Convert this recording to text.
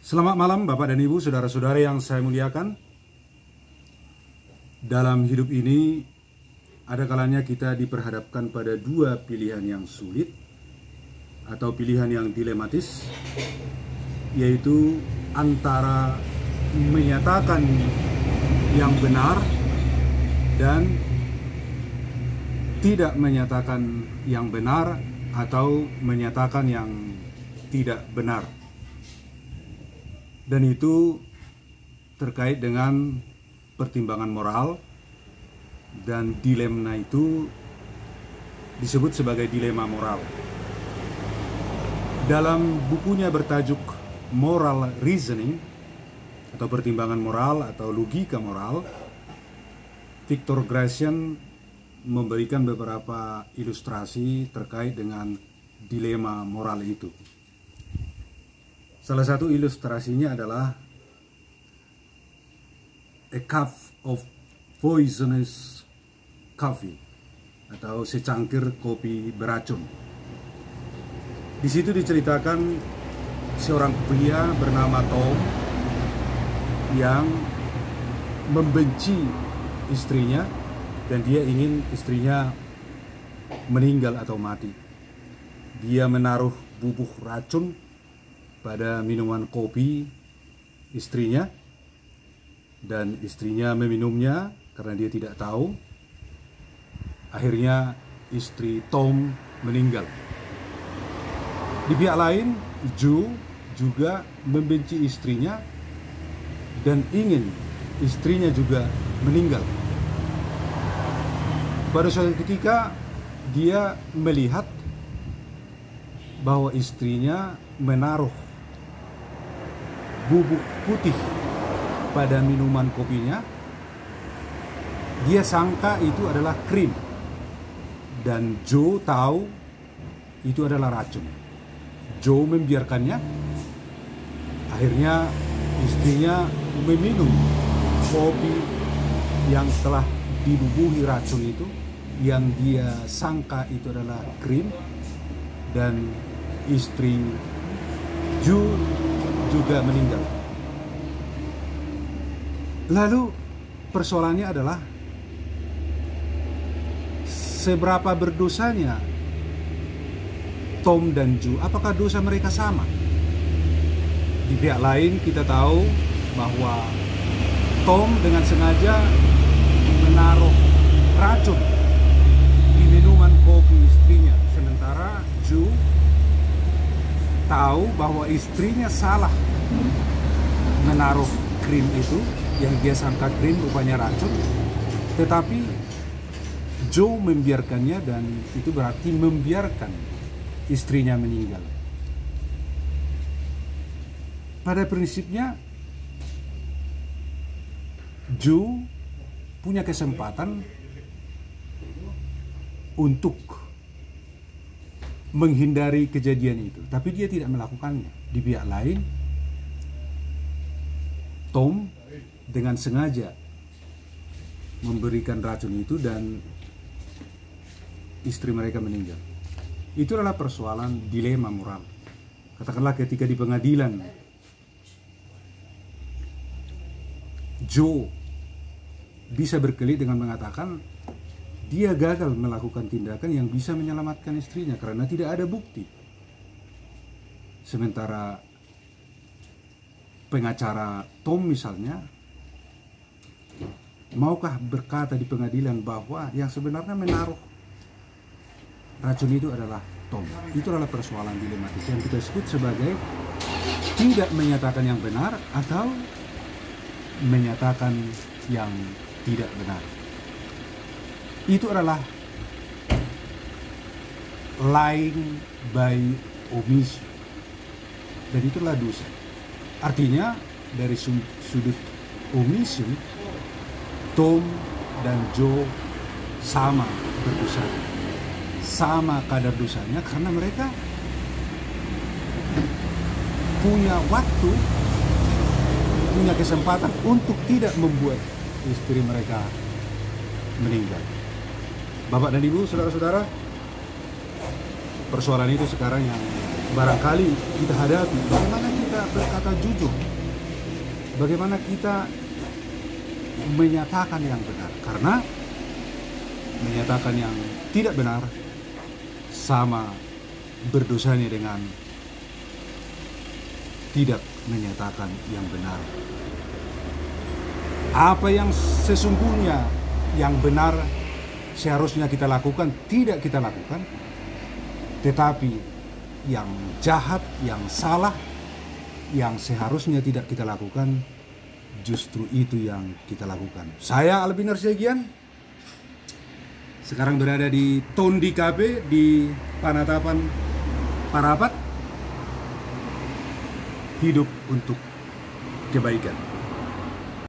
Selamat malam Bapak dan Ibu, saudara-saudara yang saya muliakan. Dalam hidup ini, ada kalanya kita diperhadapkan pada dua pilihan yang sulit atau pilihan yang dilematis, yaitu antara menyatakan yang benar dan tidak menyatakan yang benar atau menyatakan yang tidak benar. Dan itu terkait dengan pertimbangan moral, dan dilema itu disebut sebagai dilema moral. Dalam bukunya bertajuk Moral Reasoning atau pertimbangan moral atau logika moral, Victor Gracian memberikan beberapa ilustrasi terkait dengan dilema moral itu. Salah satu ilustrasinya adalah a cup of poisonous coffee atau secangkir kopi beracun. Di situ diceritakan seorang pria bernama Tom yang membenci istrinya dan dia ingin istrinya meninggal atau mati. Dia menaruh bubuk racun pada minuman kopi istrinya, dan istrinya meminumnya karena dia tidak tahu. Akhirnya istri Tom meninggal. Di pihak lain, Joe juga membenci istrinya dan ingin istrinya juga meninggal. Pada suatu ketika dia melihat bahwa istrinya menaruh bubuk putih pada minuman kopinya. Dia sangka itu adalah krim, dan Joe tahu itu adalah racun. Joe membiarkannya. Akhirnya istrinya meminum kopi yang telah dibubuhi racun itu, yang dia sangka itu adalah krim, dan istri Joe juga meninggal. Lalu persoalannya adalah seberapa berdosanya Tom dan Joe? Apakah dosa mereka sama? Di pihak lain kita tahu bahwa Tom dengan sengaja menaruh racun di minuman kopi istrinya, sementara Joe tahu bahwa istrinya salah menaruh krim itu, yang dia sangka krim rupanya racun, tetapi Joe membiarkannya, dan itu berarti membiarkan istrinya meninggal. Pada prinsipnya Joe punya kesempatan untuk menghindari kejadian itu, tapi dia tidak melakukannya. Di pihak lain, Tom dengan sengaja memberikan racun itu dan istri mereka meninggal. Itu adalah persoalan dilema moral. Katakanlah ketika di pengadilan Joe bisa berkelit dengan mengatakan dia gagal melakukan tindakan yang bisa menyelamatkan istrinya karena tidak ada bukti. Sementara pengacara Tom misalnya, maukah berkata di pengadilan bahwa yang sebenarnya menaruh racun itu adalah Tom? Itu adalah persoalan dilematis yang kita sebut sebagai tidak menyatakan yang benar atau menyatakan yang tidak benar. Itu adalah lying by omission, dan itulah dosa. Artinya dari sudut omission, Tom dan Joe sama berdosa, sama kadar dosanya, karena mereka punya waktu, punya kesempatan untuk tidak membuat istri mereka meninggal. Bapak dan Ibu, saudara-saudara, persoalan itu sekarang yang barangkali kita hadapi. Bagaimana kita kita berkata jujur? Bagaimana kita menyatakan yang benar? Karena menyatakan yang tidak benar sama berdosanya dengan tidak menyatakan yang benar. Apa yang sesungguhnya yang benar seharusnya kita lakukan, tidak kita lakukan. Tetapi yang jahat, yang salah, yang seharusnya tidak kita lakukan, justru itu yang kita lakukan. Saya Alvin Arsegian, sekarang berada di Tondi Cafe di Panatapan Parapat. Hidup untuk kebaikan.